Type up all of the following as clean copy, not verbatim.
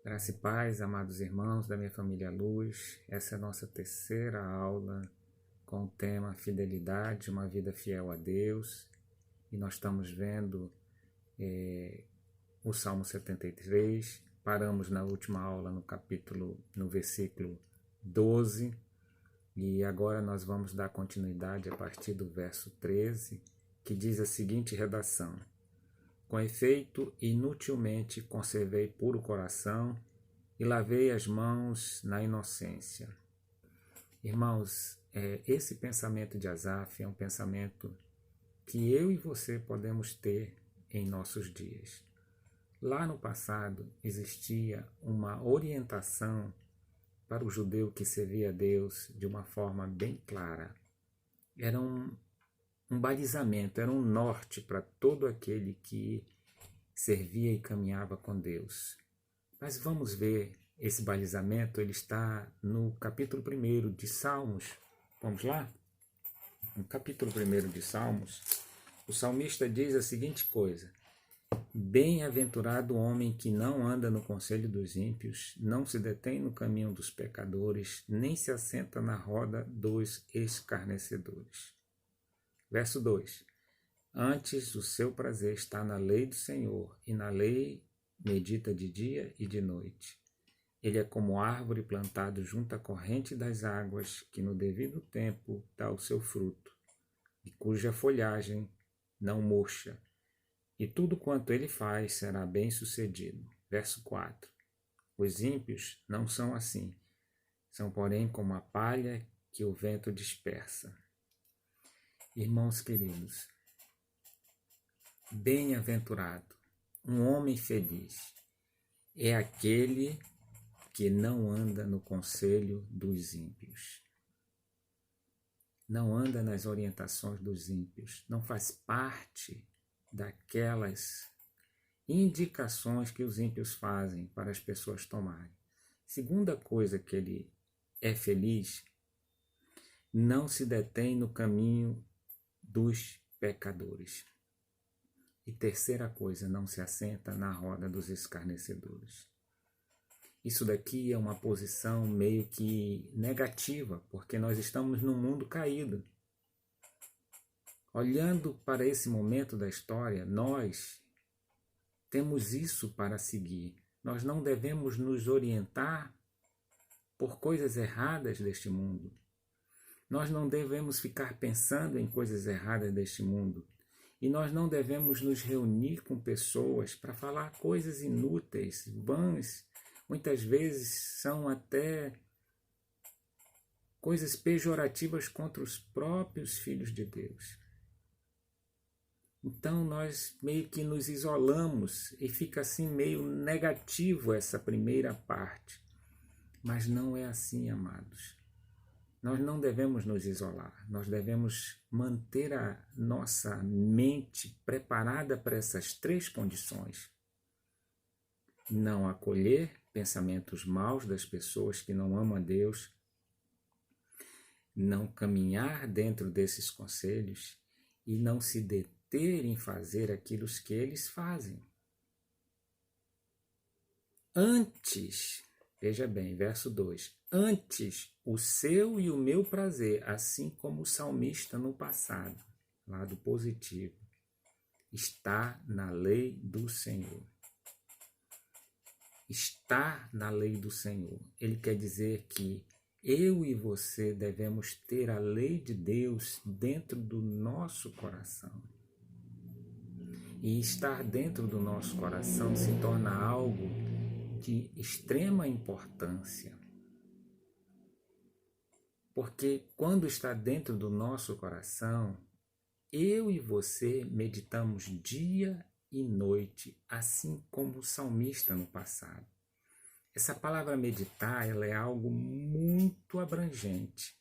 Graça e paz, amados irmãos da minha família Luz. Essa é a nossa terceira aula com o tema Fidelidade, uma vida fiel a Deus. E nós estamos vendo o Salmo 73. Paramos na última aula no versículo 12. E agora nós vamos dar continuidade a partir do verso 13, que diz a seguinte redação: Com efeito, inutilmente conservei puro coração e lavei as mãos na inocência. Irmãos, esse pensamento de Asaf é um pensamento que eu e você podemos ter em nossos dias. Lá no passado existia uma orientação para o judeu que servia a Deus de uma forma bem clara. Era um balizamento, era um norte para todo aquele que servia e caminhava com Deus. Mas vamos ver esse balizamento, ele está no capítulo 1 de Salmos. Vamos lá? No capítulo 1 de Salmos, o salmista diz a seguinte coisa: Bem-aventurado o homem que não anda no conselho dos ímpios, não se detém no caminho dos pecadores, nem se assenta na roda dos escarnecedores. Verso 2: Antes o seu prazer está na lei do Senhor, e na lei medita de dia e de noite. Ele é como árvore plantado junto à corrente das águas, que no devido tempo dá o seu fruto, e cuja folhagem não murcha, e tudo quanto ele faz será bem sucedido. Verso 4: Os ímpios não são assim, são porém como a palha que o vento dispersa. Irmãos queridos, bem-aventurado, um homem feliz, é aquele que não anda no conselho dos ímpios. Não anda nas orientações dos ímpios, não faz parte daquelas indicações que os ímpios fazem para as pessoas tomarem. Segunda coisa que ele é feliz, não se detém no caminho dos pecadores. E terceira coisa, não se assenta na roda dos escarnecedores. Isso daqui é uma posição meio que negativa, porque nós estamos num mundo caído. Olhando para esse momento da história, nós temos isso para seguir. Nós não devemos nos orientar por coisas erradas deste mundo. Nós não devemos ficar pensando em coisas erradas deste mundo. E nós não devemos nos reunir com pessoas para falar coisas inúteis, vãs. Muitas vezes são até coisas pejorativas contra os próprios filhos de Deus. Então nós meio que nos isolamos e fica assim meio negativo essa primeira parte. Mas não é assim, amados. Nós não devemos nos isolar, nós devemos manter a nossa mente preparada para essas três condições. Não acolher pensamentos maus das pessoas que não amam a Deus, não caminhar dentro desses conselhos e não se deter em fazer aquilo que eles fazem. Antes, veja bem, verso 2, antes o seu e o meu prazer, assim como o salmista no passado, lado positivo, está na lei do Senhor. Está na lei do Senhor. Ele quer dizer que eu e você devemos ter a lei de Deus dentro do nosso coração. E estar dentro do nosso coração se torna algo de extrema importância. Porque quando está dentro do nosso coração, eu e você meditamos dia e noite, assim como o salmista no passado. Essa palavra meditar, ela é algo muito abrangente.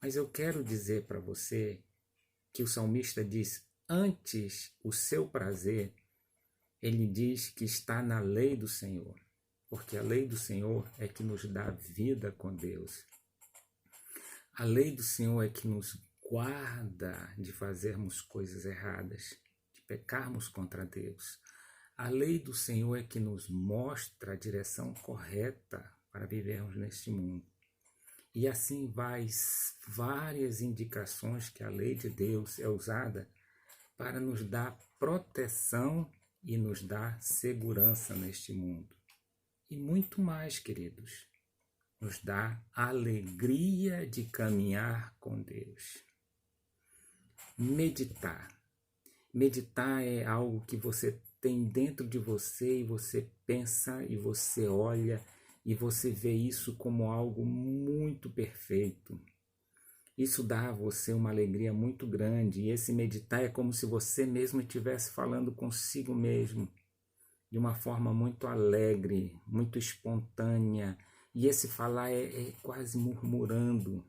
Mas eu quero dizer para você que o salmista diz, antes o seu prazer, ele diz que está na lei do Senhor. Porque a lei do Senhor é que nos dá vida com Deus. A lei do Senhor é que nos guarda de fazermos coisas erradas, de pecarmos contra Deus. A lei do Senhor é que nos mostra a direção correta para vivermos neste mundo. E assim várias indicações que a lei de Deus é usada para nos dar proteção e nos dar segurança neste mundo. E muito mais, queridos, nos dá alegria de caminhar com Deus. Meditar. Meditar é algo que você tem dentro de você e você pensa e você olha e você vê isso como algo muito perfeito. Isso dá a você uma alegria muito grande e esse meditar é como se você mesmo estivesse falando consigo mesmo de uma forma muito alegre, muito espontânea. E esse falar é quase murmurando,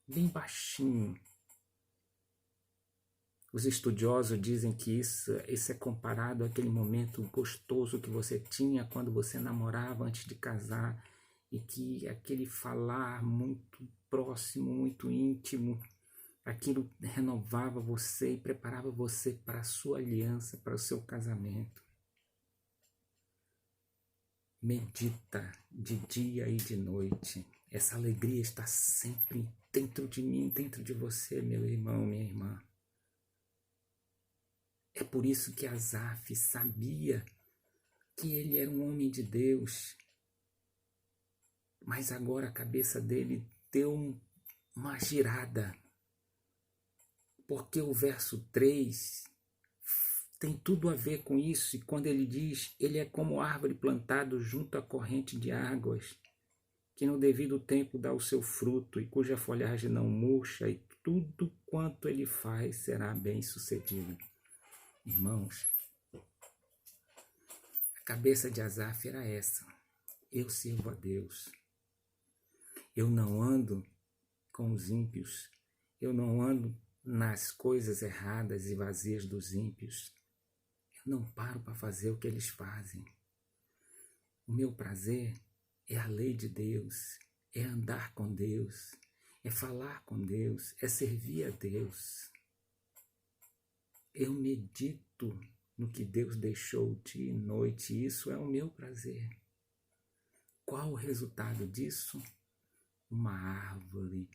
bem baixinho. Os estudiosos dizem que isso é comparado àquele momento gostoso que você tinha quando você namorava antes de casar e que aquele falar muito próximo, muito íntimo, aquilo renovava você e preparava você para a sua aliança, para o seu casamento. Medita de dia e de noite. Essa alegria está sempre dentro de mim, dentro de você, meu irmão, minha irmã. É por isso que Asaf sabia que ele era um homem de Deus. Mas agora a cabeça dele deu uma girada. Porque o verso 3 tem tudo a ver com isso. E quando ele diz, ele é como árvore plantado junto à corrente de águas, que no devido tempo dá o seu fruto e cuja folhagem não murcha, e tudo quanto ele faz será bem sucedido. Irmãos, a cabeça de Asaf era essa. Eu sirvo a Deus. Eu não ando com os ímpios. Eu não ando nas coisas erradas e vazias dos ímpios. Eu não paro para fazer o que eles fazem. O meu prazer é a lei de Deus, é andar com Deus, é falar com Deus, é servir a Deus. Eu medito no que Deus deixou dia e noite, e isso é o meu prazer. Qual o resultado disso? Uma árvore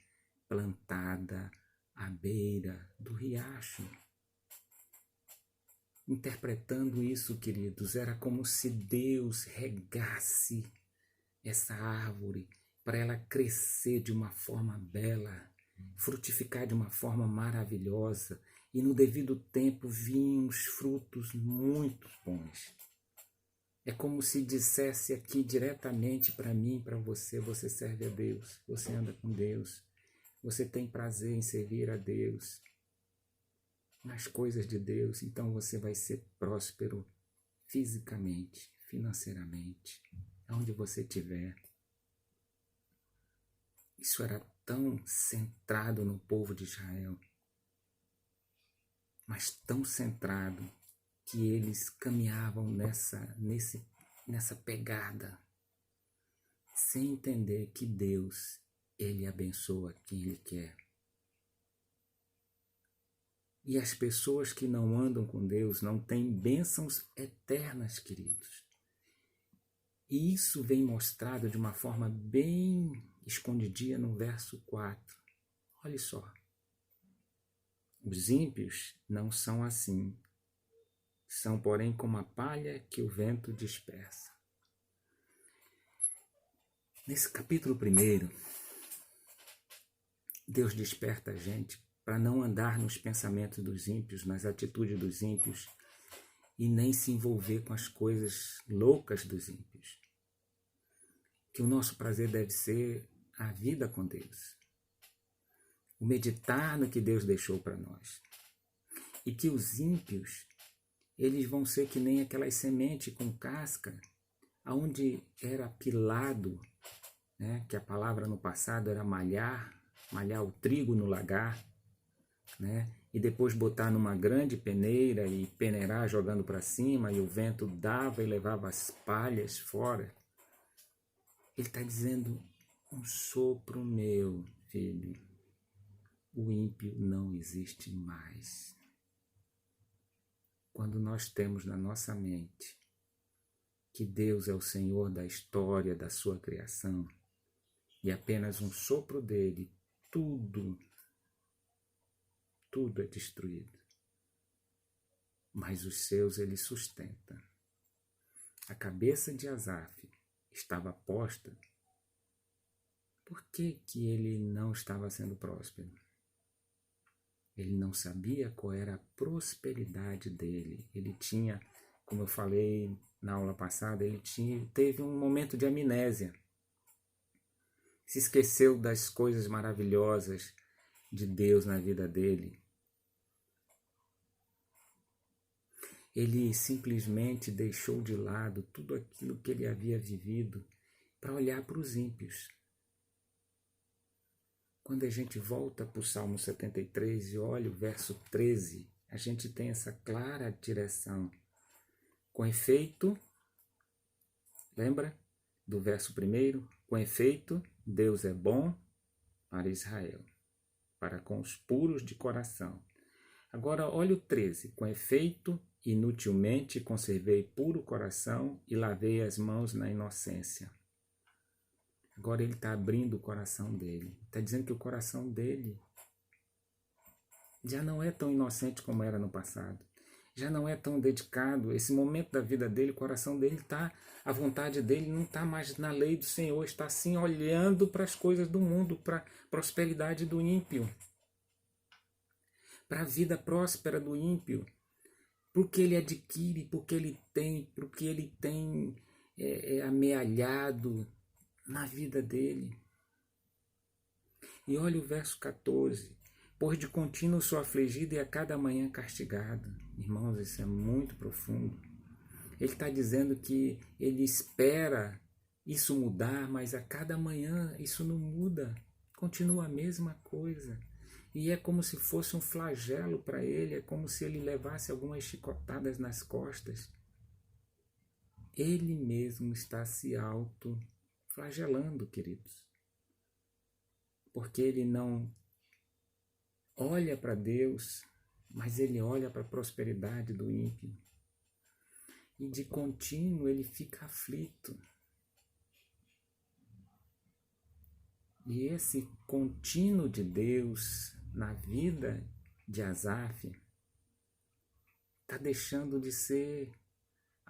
plantada à beira do riacho. Interpretando isso, queridos, era como se Deus regasse essa árvore para ela crescer de uma forma bela, frutificar de uma forma maravilhosa, e no devido tempo vinham os frutos muito bons. É como se dissesse aqui diretamente para mim e para você: você serve a Deus, você anda com Deus, você tem prazer em servir a Deus, nas coisas de Deus, então você vai ser próspero fisicamente, financeiramente, onde você estiver. Isso era tão centrado no povo de Israel, mas tão centrado que eles caminhavam nessa pegada, sem entender que Deus, Ele abençoa quem Ele quer. E as pessoas que não andam com Deus não têm bênçãos eternas, queridos. E isso vem mostrado de uma forma bem escondidinha no verso 4. Olha só. Os ímpios não são assim. São, porém, como a palha que o vento dispersa. Nesse capítulo 1, Deus desperta a gente para não andar nos pensamentos dos ímpios, nas atitudes dos ímpios, e nem se envolver com as coisas loucas dos ímpios. Que o nosso prazer deve ser a vida com Deus, o meditar no que Deus deixou para nós. E que os ímpios, eles vão ser que nem aquelas sementes com casca, onde era pilado, né, que a palavra no passado era malhar o trigo no lagar, né, e depois botar numa grande peneira e peneirar jogando para cima, e o vento dava e levava as palhas fora. Ele está dizendo: um sopro meu, filho, o ímpio não existe mais. Quando nós temos na nossa mente que Deus é o Senhor da história da sua criação e apenas um sopro dele, tudo é destruído. Mas os seus ele sustenta. A cabeça de Asaf estava posta. Por que ele não estava sendo próspero? Ele não sabia qual era a prosperidade dele. Ele tinha, como eu falei na aula passada, teve um momento de amnésia. Se esqueceu das coisas maravilhosas de Deus na vida dele. Ele simplesmente deixou de lado tudo aquilo que ele havia vivido para olhar para os ímpios. Quando a gente volta para o Salmo 73 e olha o verso 13, a gente tem essa clara direção. Com efeito, lembra do verso 1? Com efeito, Deus é bom para Israel, para com os puros de coração. Agora olha o 13. Com efeito, inutilmente conservei puro coração e lavei as mãos na inocência. Agora ele está abrindo o coração dele. Está dizendo que o coração dele já não é tão inocente como era no passado. Já não é tão dedicado. Esse momento da vida dele, o coração dele está, a vontade dele não está mais na lei do Senhor. Está sim olhando para as coisas do mundo, para a prosperidade do ímpio. Para a vida próspera do ímpio. Porque ele adquire, porque ele tem amealhado na vida dele. E olha o verso 14. Pois de contínuo sou afligido e a cada manhã castigado. Irmãos, isso é muito profundo. Ele está dizendo que ele espera isso mudar, mas a cada manhã isso não muda. Continua a mesma coisa. E é como se fosse um flagelo para ele, é como se ele levasse algumas chicotadas nas costas. Ele mesmo está se auto-flagelando, queridos. Porque ele não olha para Deus, mas ele olha para a prosperidade do ímpio. E de contínuo ele fica aflito. E esse contínuo de Deus na vida de Asaf está deixando de ser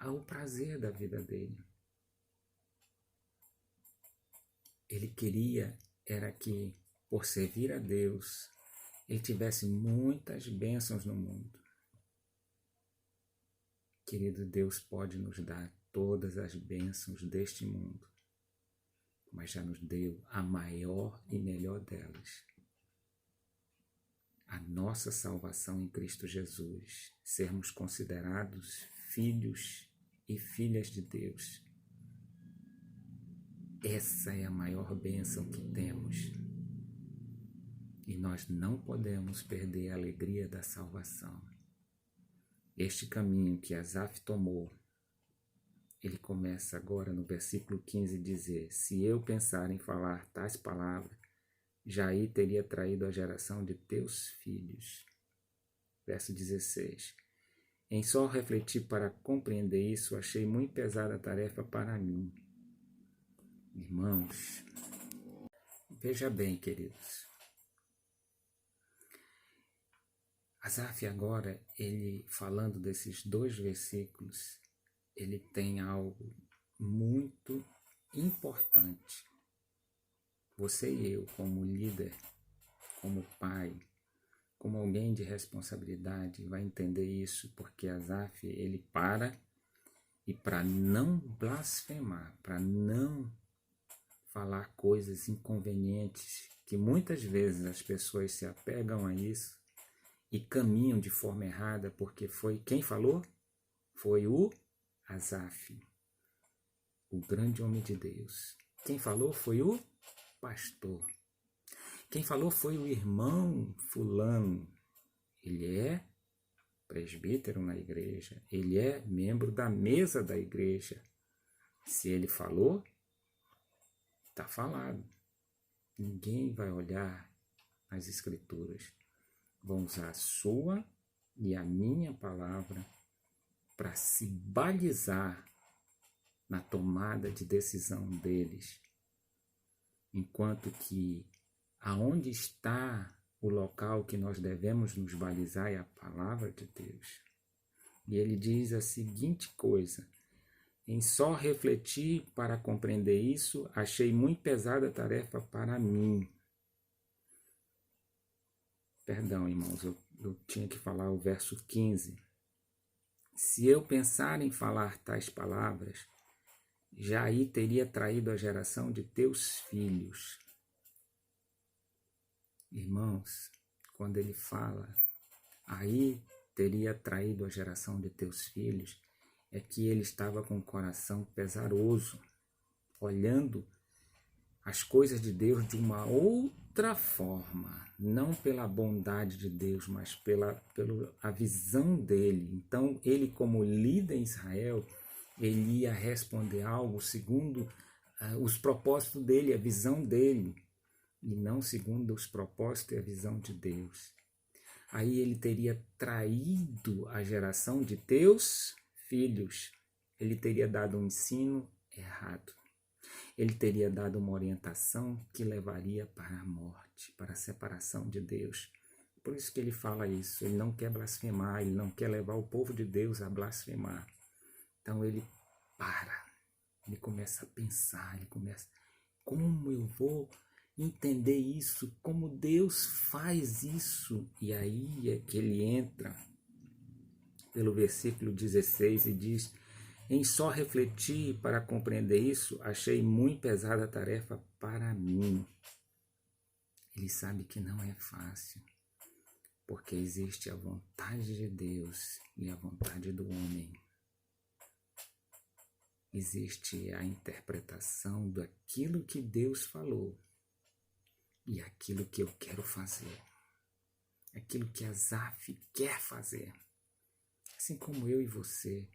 o prazer da vida dele. Ele queria era que, por servir a Deus, ele tivesse muitas bênçãos no mundo. Querido, Deus pode nos dar todas as bênçãos deste mundo, mas já nos deu a maior e melhor delas. A nossa salvação em Cristo Jesus, sermos considerados filhos e filhas de Deus. Essa é a maior bênção que temos. E nós não podemos perder a alegria da salvação. Este caminho que Asaf tomou, ele começa agora no versículo 15 a dizer: se eu pensar em falar tais palavras, Jair teria traído a geração de teus filhos. Verso 16. Em só refletir para compreender isso, achei muito pesada a tarefa para mim. Irmãos, veja bem, queridos. Asaf agora, ele falando desses 2 versículos, ele tem algo muito importante. Você e eu, como líder, como pai, como alguém de responsabilidade, vai entender isso, porque Asaf, ele para, e para não blasfemar, para não falar coisas inconvenientes, que muitas vezes as pessoas se apegam a isso e caminham de forma errada, porque foi quem falou? Foi o Asaf, o grande homem de Deus. Quem falou foi o pastor. Quem falou foi o irmão fulano. Ele é presbítero na igreja, ele é membro da mesa da igreja. Se ele falou, está falado. Ninguém vai olhar as escrituras. Vão usar a sua e a minha palavra para se balizar na tomada de decisão deles. Enquanto que aonde está o local que nós devemos nos balizar é a palavra de Deus. E ele diz a seguinte coisa: em só refletir para compreender isso, achei muito pesada a tarefa para mim. Perdão, irmãos, eu tinha que falar o verso 15. Se eu pensar em falar tais palavras, já aí teria traído a geração de teus filhos. Irmãos, quando ele fala, aí teria traído a geração de teus filhos, é que ele estava com o coração pesaroso, olhando as coisas de Deus de uma outra forma, não pela bondade de Deus, mas pela a visão dele. Então, ele como líder em Israel, ele ia responder algo segundo os propósitos dele, a visão dele, e não segundo os propósitos e a visão de Deus. Aí ele teria traído a geração de teus filhos. Ele teria dado um ensino errado. Ele teria dado uma orientação que levaria para a morte, para a separação de Deus. Por isso que ele fala isso. Ele não quer blasfemar, ele não quer levar o povo de Deus a blasfemar. Então ele para, ele começa a pensar, ele começa, como eu vou entender isso, como Deus faz isso? E aí é que ele entra pelo versículo 16 e diz: em só refletir para compreender isso, achei muito pesada a tarefa para mim. Ele sabe que não é fácil, porque existe a vontade de Deus e a vontade do homem. Existe a interpretação daquilo que Deus falou e aquilo que eu quero fazer, aquilo que Asaf quer fazer. Assim como eu e você,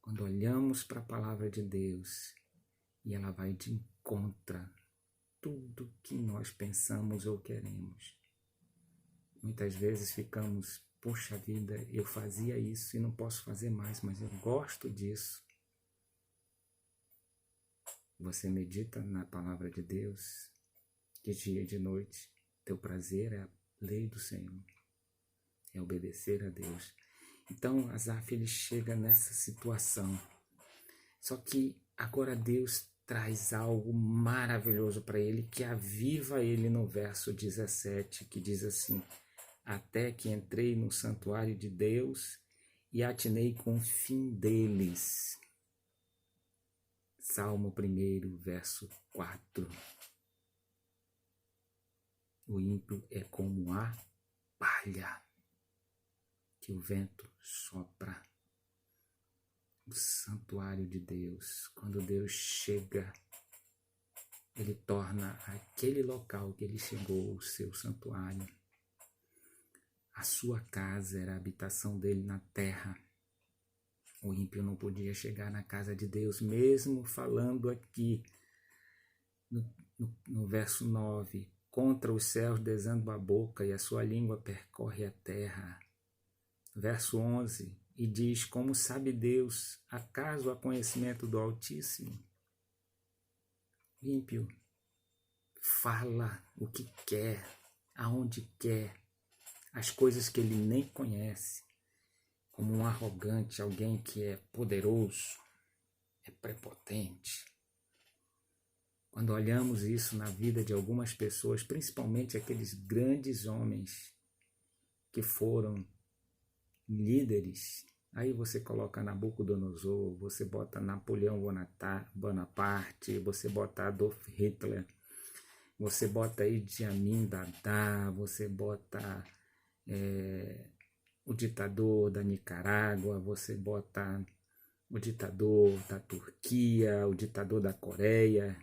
quando olhamos para a palavra de Deus e ela vai de encontro a tudo que nós pensamos ou queremos. Muitas vezes ficamos, poxa vida, eu fazia isso e não posso fazer mais, mas eu gosto disso. Você medita na palavra de Deus, de dia e de noite. Teu prazer é a lei do Senhor, é obedecer a Deus. Então, Asaf, ele chega nessa situação. Só que agora Deus traz algo maravilhoso para ele, que aviva ele no verso 17, que diz assim: até que entrei no santuário de Deus e atinei com o fim deles. Salmo 1, verso 4. O ímpio é como a palha que o vento sopra. O santuário de Deus, quando Deus chega, ele torna aquele local que ele chegou o seu santuário. A sua casa era a habitação dele na terra. O ímpio não podia chegar na casa de Deus, mesmo falando aqui no verso 9, contra os céus desando a boca e a sua língua percorre a terra. Verso 11, e diz, como sabe Deus, acaso há conhecimento do Altíssimo? Ímpio fala o que quer, aonde quer, as coisas que ele nem conhece, como um arrogante, alguém que é poderoso, é prepotente. Quando olhamos isso na vida de algumas pessoas, principalmente aqueles grandes homens que foram líderes, aí você coloca Nabucodonosor, você bota Napoleão Bonaparte, você bota Adolf Hitler, você bota Idi Amin Dada, você bota o ditador da Nicarágua, você bota o ditador da Turquia, o ditador da Coreia.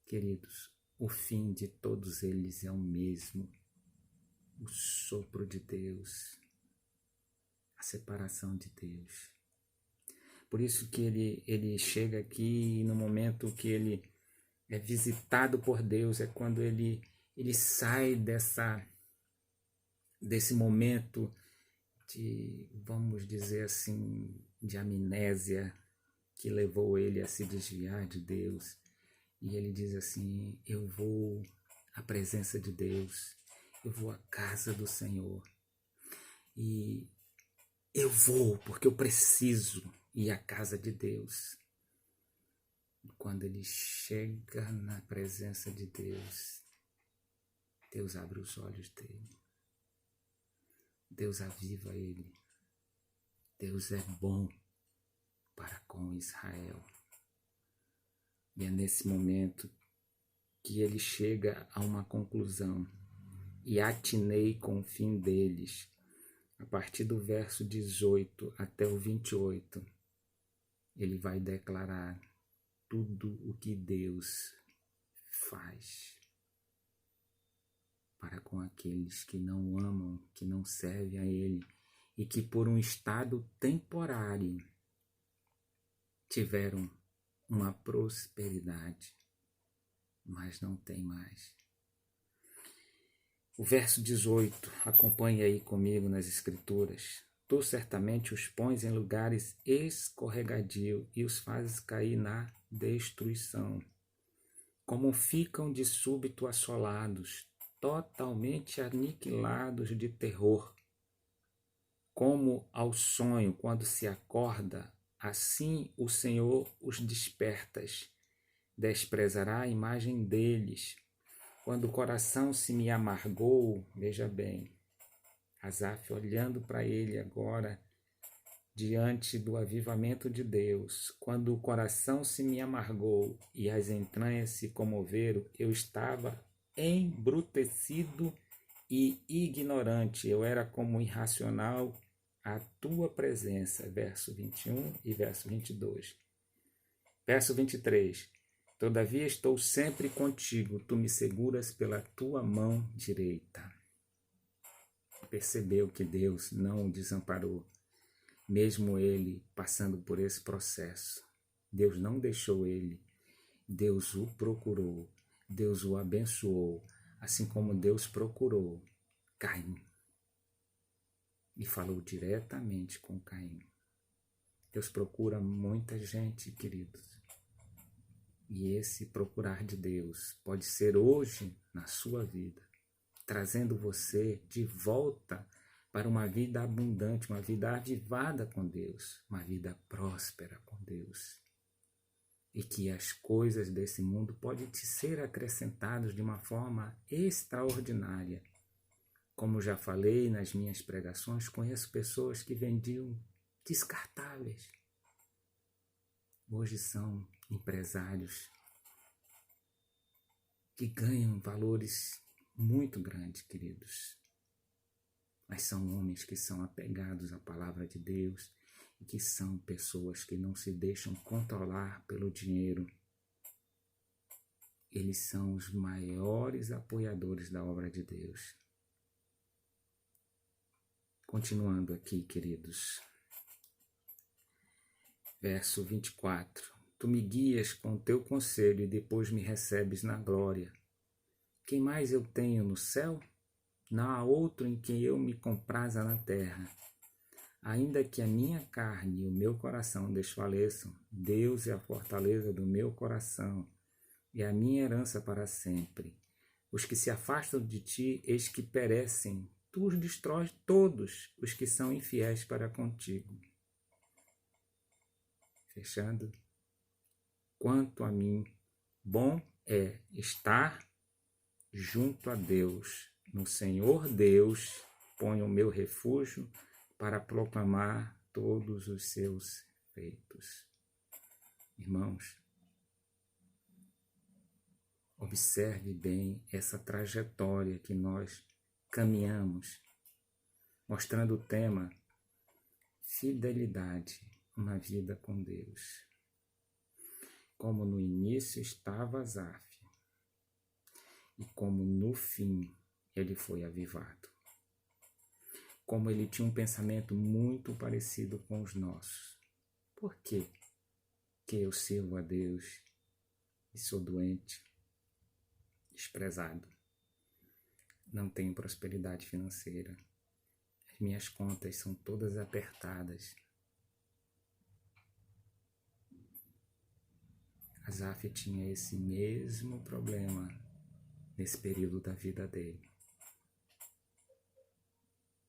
Queridos, o fim de todos eles é o mesmo. O sopro de Deus, a separação de Deus. Por isso que ele chega aqui no momento que ele é visitado por Deus, é quando ele sai desse momento de, vamos dizer assim, de amnésia, que levou ele a se desviar de Deus. E ele diz assim: eu vou à presença de Deus, eu vou à casa do Senhor. E eu vou porque eu preciso ir à casa de Deus. Quando ele chega na presença de Deus, Deus abre os olhos dele. Deus aviva ele. Deus é bom para com Israel. E é nesse momento que ele chega a uma conclusão. E atinei com o fim deles. A partir do verso 18 até o 28, ele vai declarar tudo o que Deus faz para com aqueles que não amam, que não servem a Ele e que por um estado temporário tiveram uma prosperidade, mas não tem mais. O verso 18, acompanhe aí comigo nas Escrituras. Tu certamente os pões em lugares escorregadios e os fazes cair na destruição. Como ficam de súbito assolados, totalmente aniquilados de terror. Como ao sonho quando se acorda, assim o Senhor os despertas. Desprezará a imagem deles. Quando o coração se me amargou, veja bem, Asaf olhando para ele agora, diante do avivamento de Deus, quando o coração se me amargou e as entranhas se comoveram, eu estava embrutecido e ignorante, eu era como irracional à tua presença, verso 21 e verso 22. Verso 23, todavia estou sempre contigo, tu me seguras pela tua mão direita. Percebeu que Deus não o desamparou, mesmo ele passando por esse processo. Deus não deixou ele, Deus o procurou, Deus o abençoou, assim como Deus procurou Caim e falou diretamente com Caim. Deus procura muita gente, queridos. E esse procurar de Deus pode ser hoje na sua vida, trazendo você de volta para uma vida abundante, uma vida avivada com Deus, uma vida próspera com Deus. E que as coisas desse mundo podem te ser acrescentadas de uma forma extraordinária. Como já falei nas minhas pregações, conheço pessoas que vendiam descartáveis. Hoje são empresários que ganham valores muito grandes, queridos. Mas são homens que são apegados à palavra de Deus e que são pessoas que não se deixam controlar pelo dinheiro. Eles são os maiores apoiadores da obra de Deus. Continuando aqui, queridos. Verso 24. Tu me guias com teu conselho e depois me recebes na glória. Quem mais eu tenho no céu? Não há outro em quem eu me compraza na terra. Ainda que a minha carne e o meu coração desfaleçam, Deus é a fortaleza do meu coração e a minha herança para sempre. Os que se afastam de ti, eis que perecem. Tu os destróis todos os que são infiéis para contigo. Fechando. Quanto a mim, bom é estar junto a Deus. No Senhor Deus ponho o meu refúgio para proclamar todos os seus feitos. Irmãos, observe bem essa trajetória que nós caminhamos, mostrando o tema fidelidade, uma vida com Deus. Como no início estava Asaf e como no fim ele foi avivado. Como ele tinha um pensamento muito parecido com os nossos. Por quê? Que eu sirvo a Deus e sou doente, desprezado. Não tenho prosperidade financeira. As minhas contas são todas apertadas. Asaf tinha esse mesmo problema nesse período da vida dele.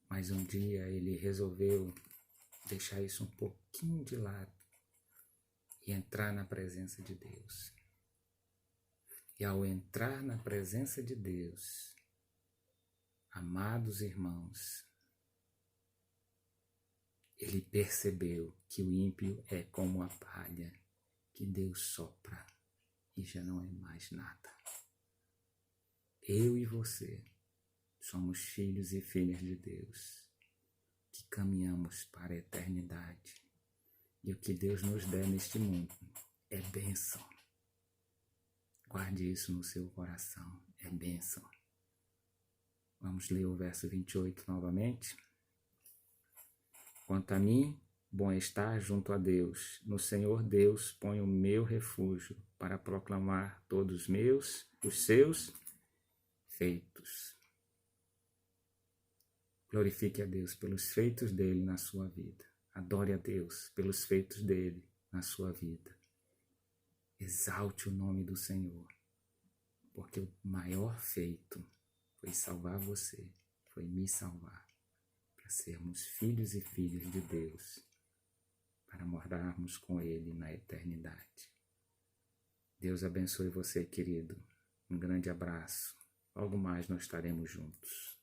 Mas um dia ele resolveu deixar isso um pouquinho de lado e entrar na presença de Deus. E ao entrar na presença de Deus, amados irmãos, ele percebeu que o ímpio é como a palha que Deus sopra e já não é mais nada. Eu e você somos filhos e filhas de Deus, que caminhamos para a eternidade. E o que Deus nos der neste mundo é bênção. Guarde isso no seu coração, é bênção. Vamos ler o verso 28 novamente. Quanto a mim, bom é estar junto a Deus. No Senhor Deus ponho o meu refúgio para proclamar todos os seus feitos. Glorifique a Deus pelos feitos dele na sua vida. Adore a Deus pelos feitos dele na sua vida. Exalte o nome do Senhor, porque o maior feito foi salvar você, foi me salvar, para sermos filhos e filhas de Deus, para morarmos com Ele na eternidade. Deus abençoe você, querido. Um grande abraço. Logo mais nós estaremos juntos.